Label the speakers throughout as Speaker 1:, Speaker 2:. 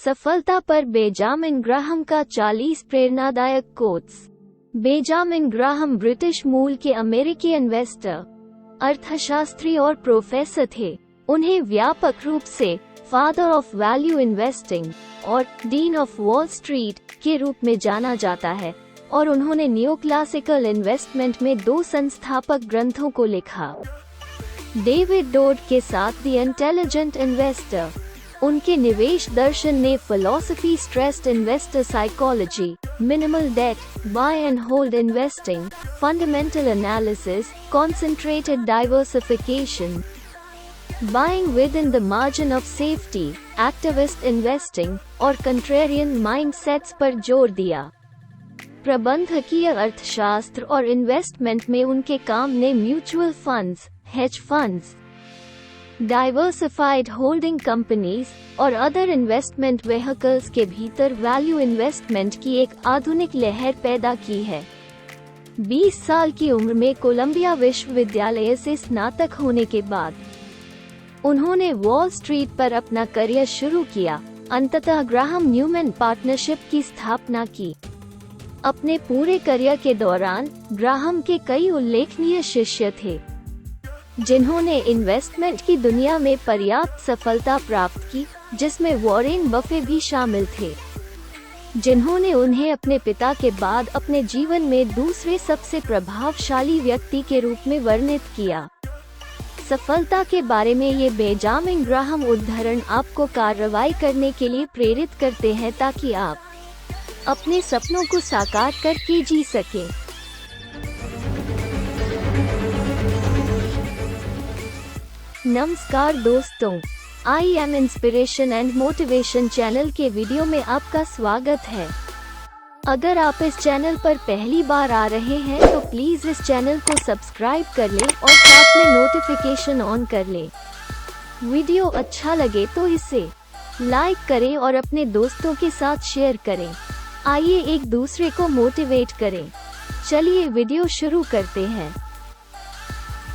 Speaker 1: सफलता पर Benjamin Graham का 40 प्रेरणादायक कोट्स। बेंजामिन ग्राहम ब्रिटिश मूल के अमेरिकी इन्वेस्टर, अर्थशास्त्री और प्रोफेसर थे। उन्हें व्यापक रूप से फादर ऑफ वैल्यू इन्वेस्टिंग और डीन ऑफ वॉल स्ट्रीट के रूप में जाना जाता है और उन्होंने न्योक्लासिकल इन्वेस्टमेंट में 2 संस्थापक ग्रंथों को लिखा। डेविड डोड के साथ द इंटेलिजेंट इन्वेस्टर। उनके निवेश दर्शन ने philosophy stressed investor psychology, minimal debt, buy and hold investing, fundamental analysis, concentrated diversification, buying with in the margin of safety, activist investing और कंट्रेरियन माइंडसेट्स पर जोर दिया। प्रबंधकीय अर्थशास्त्र और इन्वेस्टमेंट में उनके काम ने mutual funds, hedge funds, diversified holding companies और अदर इन्वेस्टमेंट व्हीकल्स के भीतर वैल्यू इन्वेस्टमेंट की एक आधुनिक लहर पैदा की है। 20 साल की उम्र में कोलंबिया विश्वविद्यालय से स्नातक होने के बाद उन्होंने वॉल स्ट्रीट पर अपना करियर शुरू किया। अंततः ग्राहम न्यूमैन पार्टनरशिप की स्थापना की। अपने पूरे करियर के दौरान ग्राहम के कई उल्लेखनीय शिष्य थे जिन्होंने इन्वेस्टमेंट की दुनिया में पर्याप्त सफलता प्राप्त की, जिसमें वॉरेन बफे भी शामिल थे, जिन्होंने उन्हें अपने पिता के बाद अपने जीवन में दूसरे सबसे प्रभावशाली व्यक्ति के रूप में वर्णित किया। सफलता के बारे में ये बेंजामिन ग्राहम उद्धरण आपको कार्रवाई करने के लिए प्रेरित करते हैं ताकि आप अपने सपनों को साकार करके जी सकें। नमस्कार दोस्तों, I am inspiration and motivation channel के वीडियो में आपका स्वागत है। अगर आप इस चैनल पर पहली बार आ रहे हैं तो प्लीज इस चैनल को सब्सक्राइब कर लें और साथ में नोटिफिकेशन ऑन कर लें। वीडियो अच्छा लगे तो इसे लाइक करें और अपने दोस्तों के साथ शेयर करें। आइए एक दूसरे को मोटिवेट करें। चलिए वीडियो शुरू करते हैं।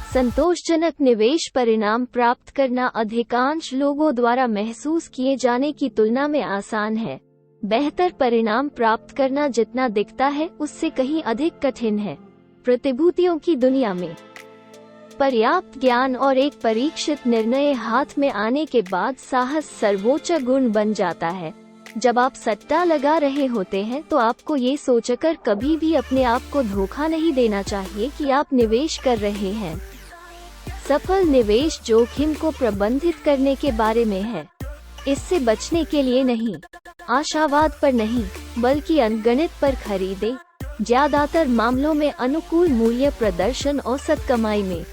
Speaker 1: संतोषजनक निवेश परिणाम प्राप्त करना अधिकांश लोगों द्वारा महसूस किए जाने की तुलना में आसान है। बेहतर परिणाम प्राप्त करना जितना दिखता है उससे कहीं अधिक कठिन है। प्रतिभूतियों की दुनिया में पर्याप्त ज्ञान और एक परीक्षित निर्णय हाथ में आने के बाद साहस सर्वोच्च गुण बन जाता है। जब आप सट्टा लगा रहे होते हैं तो आपको ये सोचकर कभी भी अपने आप को धोखा नहीं देना चाहिए कि आप निवेश कर रहे हैं। सफल निवेश जोखिम को प्रबंधित करने के बारे में है। इससे बचने के लिए नहीं, आशावाद पर नहीं, बल्कि अनगणित पर खरीदे। ज्यादातर मामलों में अनुकूल मूल्य प्रदर्शन औसत कमाई में,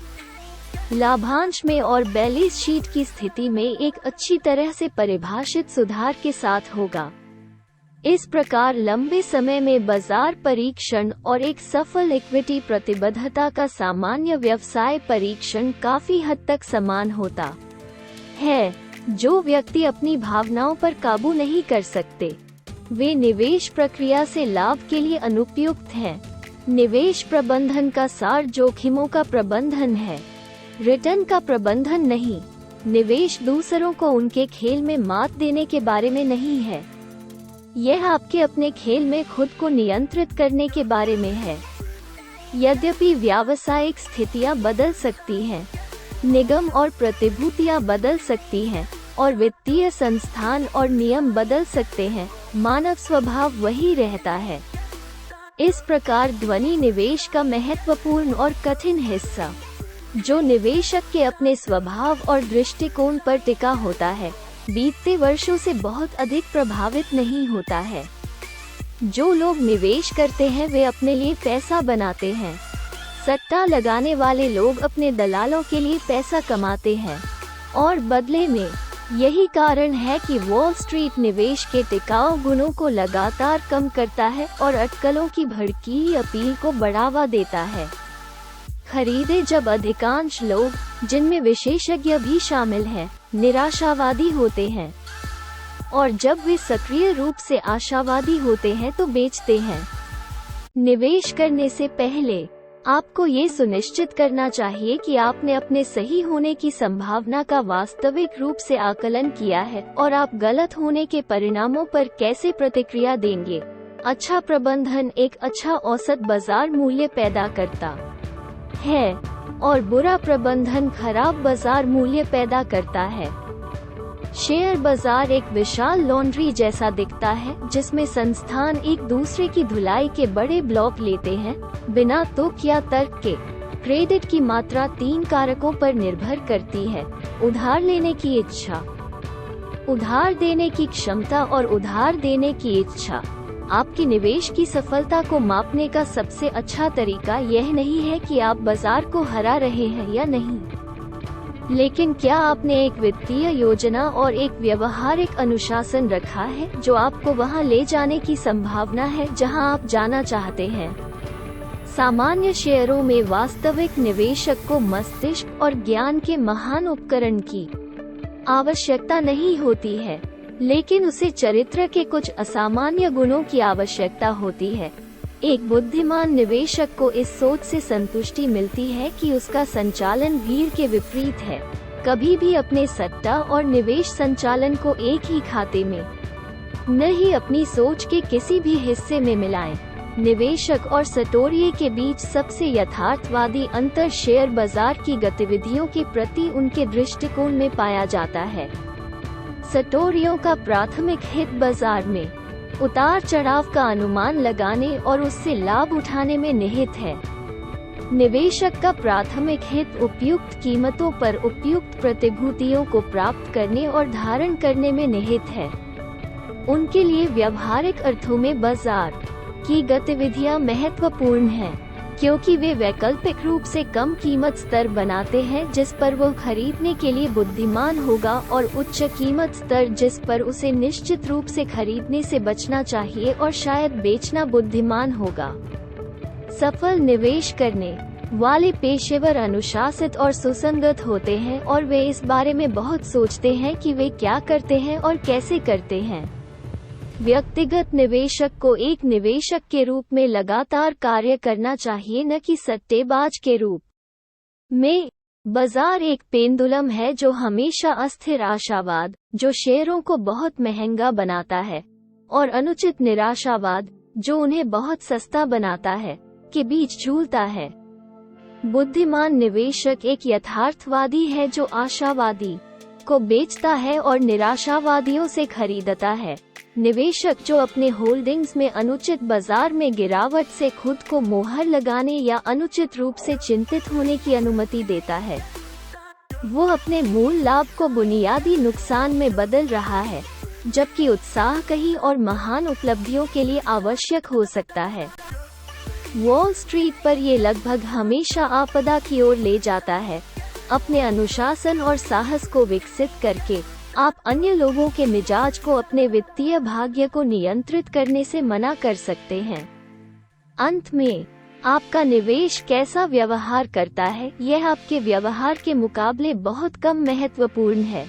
Speaker 1: लाभांश में और बैलेंस शीट की स्थिति में एक अच्छी तरह से परिभाषित सुधार के साथ होगा। इस प्रकार लंबे समय में बाजार परीक्षण और एक सफल इक्विटी प्रतिबद्धता का सामान्य व्यवसाय परीक्षण काफी हद तक समान होता है। जो व्यक्ति अपनी भावनाओं पर काबू नहीं कर सकते, वे निवेश प्रक्रिया से लाभ के लिए अनुपयुक्त हैं। निवेश प्रबंधन का सार जोखिमों का प्रबंधन है, रिटर्न का प्रबंधन नहीं। निवेश दूसरों को उनके खेल में मात देने के बारे में नहीं है, यह आपके अपने खेल में खुद को नियंत्रित करने के बारे में है। यद्यपि व्यावसायिक स्थितियां बदल सकती हैं, निगम और प्रतिभूतियां बदल सकती हैं और वित्तीय संस्थान और नियम बदल सकते हैं, मानव स्वभाव वही रहता है। इस प्रकार ध्वनि निवेश का महत्वपूर्ण और कठिन हिस्सा, जो निवेशक के अपने स्वभाव और दृष्टिकोण पर टिका होता है, बीतते वर्षों से बहुत अधिक प्रभावित नहीं होता है। जो लोग निवेश करते हैं वे अपने लिए पैसा बनाते हैं। सट्टा लगाने वाले लोग अपने दलालों के लिए पैसा कमाते हैं और बदले में यही कारण है कि वॉल स्ट्रीट निवेश के टिकाऊ गुणों को लगातार कम करता है और अटकलों की भड़कीली अपील को बढ़ावा देता है। खरीदे जब अधिकांश लोग, जिनमें विशेषज्ञ भी शामिल हैं, निराशावादी होते हैं और जब वे सक्रिय रूप से आशावादी होते हैं तो बेचते हैं। निवेश करने से पहले आपको ये सुनिश्चित करना चाहिए कि आपने अपने सही होने की संभावना का वास्तविक रूप से आकलन किया है और आप गलत होने के परिणामों पर कैसे प्रतिक्रिया देंगे। अच्छा प्रबंधन एक अच्छा औसत बाजार मूल्य पैदा करता है और बुरा प्रबंधन खराब बाजार मूल्य पैदा करता है। शेयर बाजार एक विशाल लॉन्ड्री जैसा दिखता है जिसमें संस्थान एक दूसरे की धुलाई के बड़े ब्लॉक लेते हैं बिना तुक या तर्क के। क्रेडिट की मात्रा 3 कारकों पर निर्भर करती है: उधार लेने की इच्छा, उधार देने की क्षमता और उधार देने की इच्छा। आपकी निवेश की सफलता को मापने का सबसे अच्छा तरीका यह नहीं है कि आप बाजार को हरा रहे हैं या नहीं, लेकिन क्या आपने एक वित्तीय योजना और एक व्यवहारिक अनुशासन रखा है जो आपको वहां ले जाने की संभावना है जहां आप जाना चाहते हैं। सामान्य शेयरों में वास्तविक निवेशक को मस्तिष्क और ज्ञान के महान उपकरण की आवश्यकता नहीं होती है, लेकिन उसे चरित्र के कुछ असामान्य गुणों की आवश्यकता होती है। एक बुद्धिमान निवेशक को इस सोच से संतुष्टि मिलती है कि उसका संचालन भीड़ के विपरीत है। कभी भी अपने सट्टा और निवेश संचालन को एक ही खाते में नहीं, अपनी सोच के किसी भी हिस्से में मिलाएं। निवेशक और सटोरिये के बीच सबसे यथार्थवादी अंतर शेयर बाजार की गतिविधियों के प्रति उनके दृष्टिकोण में पाया जाता है। सटोरियों का प्राथमिक हित बाजार में उतार चढ़ाव का अनुमान लगाने और उससे लाभ उठाने में निहित है। निवेशक का प्राथमिक हित उपयुक्त कीमतों पर उपयुक्त प्रतिभूतियों को प्राप्त करने और धारण करने में निहित है। उनके लिए व्यावहारिक अर्थों में बाजार की गतिविधियां महत्वपूर्ण हैं, क्योंकि वे वैकल्पिक रूप से कम कीमत स्तर बनाते हैं जिस पर वो खरीदने के लिए बुद्धिमान होगा और उच्च कीमत स्तर जिस पर उसे निश्चित रूप से खरीदने से बचना चाहिए और शायद बेचना बुद्धिमान होगा। सफल निवेश करने वाले पेशेवर अनुशासित और सुसंगत होते हैं और वे इस बारे में बहुत सोचते हैं कि वे क्या करते हैं और कैसे करते हैं। व्यक्तिगत निवेशक को एक निवेशक के रूप में लगातार कार्य करना चाहिए, न कि सट्टेबाज के रूप में। बाजार एक पेंडुलम है जो हमेशा अस्थिर आशावाद, जो शेयरों को बहुत महंगा बनाता है, और अनुचित निराशावाद, जो उन्हें बहुत सस्ता बनाता है, के बीच झूलता है। बुद्धिमान निवेशक एक यथार्थवादी है जो आशावादी को बेचता है और निराशावादियों से खरीदता है। निवेशक जो अपने होल्डिंग्स में अनुचित बाजार में गिरावट से खुद को मोहर लगाने या अनुचित रूप से चिंतित होने की अनुमति देता है, वो अपने मूल लाभ को बुनियादी नुकसान में बदल रहा है, जबकि उत्साह कहीं और महान उपलब्धियों के लिए आवश्यक हो सकता है। वॉल स्ट्रीट पर ये लगभग हमेशा आपदा की ओर ले जाता है। अपने अनुशासन और साहस को विकसित करके आप अन्य लोगों के मिजाज को अपने वित्तीय भाग्य को नियंत्रित करने से मना कर सकते हैं। अंत में, आपका निवेश कैसा व्यवहार करता है, यह आपके व्यवहार के मुकाबले बहुत कम महत्वपूर्ण है।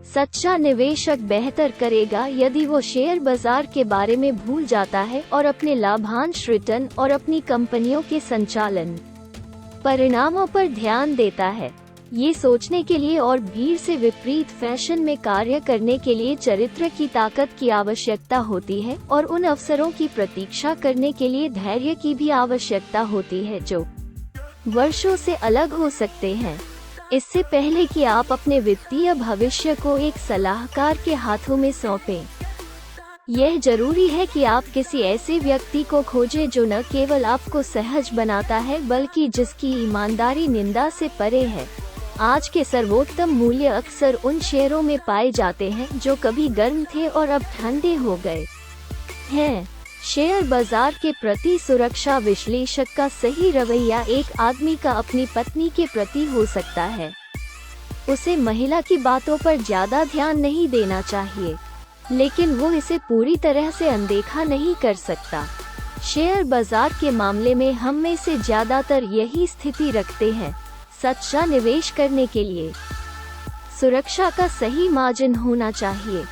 Speaker 1: सच्चा निवेशक बेहतर करेगा यदि वो शेयर बाजार के बारे में भूल जाता है और अपने लाभांश रिटर्न और अपनी कंपनियों के संचालन परिणामों पर ध्यान देता है। ये सोचने के लिए और भीड़ से विपरीत फैशन में कार्य करने के लिए चरित्र की ताकत की आवश्यकता होती है और उन अवसरों की प्रतीक्षा करने के लिए धैर्य की भी आवश्यकता होती है जो वर्षों से अलग हो सकते हैं। इससे पहले कि आप अपने वित्तीय भविष्य को एक सलाहकार के हाथों में सौंपें, यह जरूरी है कि आप किसी ऐसे व्यक्ति को खोजें जो न केवल आपको सहज बनाता है बल्कि जिसकी ईमानदारी निंदा से परे है। आज के सर्वोत्तम मूल्य अक्सर उन शेयरों में पाए जाते हैं जो कभी गर्म थे और अब ठंडे हो गए हैं। शेयर बाजार के प्रति सुरक्षा विश्लेषक का सही रवैया एक आदमी का अपनी पत्नी के प्रति हो सकता है। उसे महिला की बातों पर ज्यादा ध्यान नहीं देना चाहिए, लेकिन वो इसे पूरी तरह से अनदेखा नहीं कर सकता। शेयर बाजार के मामले में हम में से ज्यादातर यही स्थिति रखते हैं। सच्चा निवेश करने के लिए सुरक्षा का सही मार्जिन होना चाहिए,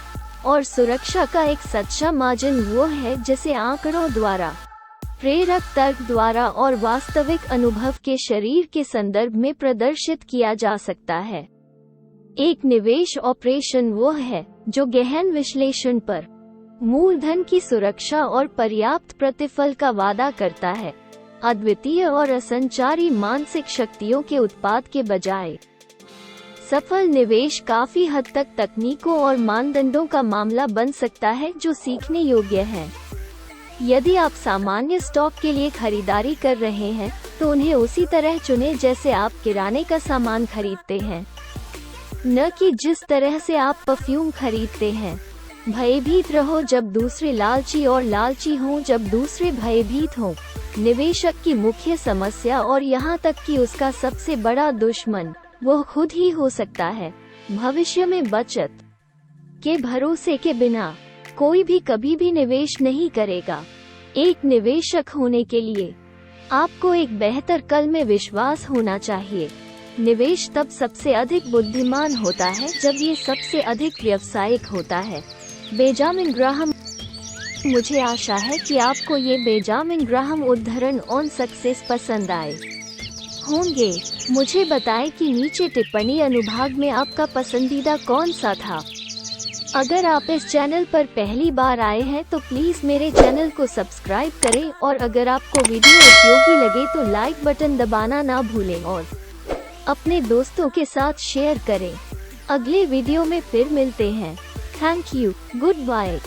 Speaker 1: और सुरक्षा का एक सच्चा मार्जिन वो है जिसे आंकड़ों द्वारा प्रेरक तर्क द्वारा और वास्तविक अनुभव के शरीर के संदर्भ में प्रदर्शित किया जा सकता है। एक निवेश ऑपरेशन वो है जो गहन विश्लेषण पर मूलधन की सुरक्षा और पर्याप्त प्रतिफल का वादा करता है, अद्वितीय और असंचारी मानसिक शक्तियों के उत्पाद के बजाय। सफल निवेश काफी हद तक तकनीकों और मानदंडों का मामला बन सकता है जो सीखने योग्य है। यदि आप सामान्य स्टॉक के लिए खरीदारी कर रहे हैं तो उन्हें उसी तरह चुनें जैसे आप किराने का सामान खरीदते हैं, न कि जिस तरह से आप परफ्यूम खरीदते हैं। भयभीत रहो जब दूसरे लालची और लालची हों जब दूसरे भयभीत हों। निवेशक की मुख्य समस्या और यहाँ तक कि उसका सबसे बड़ा दुश्मन वो खुद ही हो सकता है। भविष्य में बचत के भरोसे के बिना कोई भी कभी भी निवेश नहीं करेगा। एक निवेशक होने के लिए आपको एक बेहतर कल में विश्वास होना चाहिए। निवेश तब सबसे अधिक बुद्धिमान होता है जब ये सबसे अधिक व्यावसायिक होता है। Benjamin Graham. मुझे आशा है कि आपको ये बेंजामिन ग्राहम उद्धरण ऑन सक्सेस पसंद आए होंगे। मुझे बताएं कि नीचे टिप्पणी अनुभाग में आपका पसंदीदा कौन सा था। अगर आप इस चैनल पर पहली बार आए हैं तो प्लीज मेरे चैनल को सब्सक्राइब करें और अगर आपको वीडियो उपयोगी लगे तो लाइक बटन दबाना ना भूलें और अपने दोस्तों के साथ शेयर करें। अगले वीडियो में फिर मिलते हैं। Thank you. Good bye.